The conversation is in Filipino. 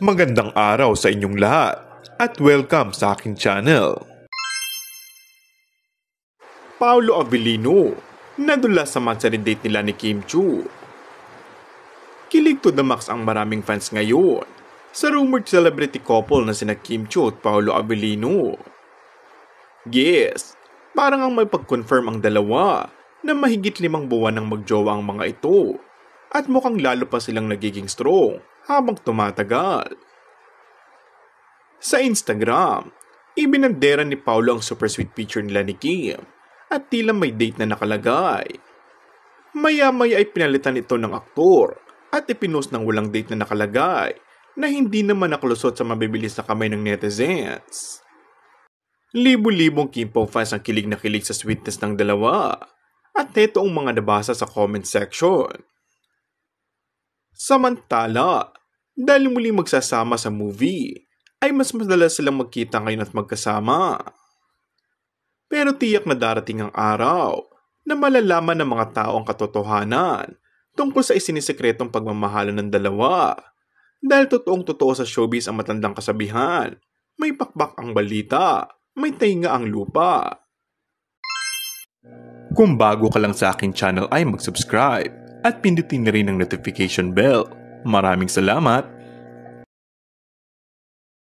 Magandang araw sa inyong lahat at welcome sa aking channel. Paolo Abilino nadula sa monthsary date nila ni Kim Chiu. Kilig to the max ang maraming fans ngayon sa rumored celebrity couple na sina Kim Chiu at Paolo Abilino. Yes, parang ang may pag-confirm ang dalawa na mahigit 5 buwan nang magjowa ang mga ito at mukhang lalo pa silang nagiging strong habang tumatagal. Sa Instagram, ibinandera ni Paolo ang super sweet picture nila ni Kim at tila may date na nakalagay. Maya-maya ay pinalitan ito ng aktor at ipinost ng walang date na nakalagay na hindi naman nakalusot sa mabibilis na kamay ng netizens. Libo-libong Kimpo fans ang kilig na kilig sa sweetness ng dalawa at ito ang mga nabasa sa comment section. Samantala, dahil muling magsasama sa movie, ay mas madalas silang magkita ngayon at magkasama. Pero tiyak na darating ang araw na malalaman ng mga tao ang katotohanan tungkol sa isinisekretong pagmamahalan ng dalawa. Dahil totoong-totoo sa showbiz ang matandang kasabihan, may pakbak ang balita, may tainga ang lupa. Kung bago ka lang sa aking channel ay mag-subscribe at pindutin na rin ang notification bell. Maraming salamat!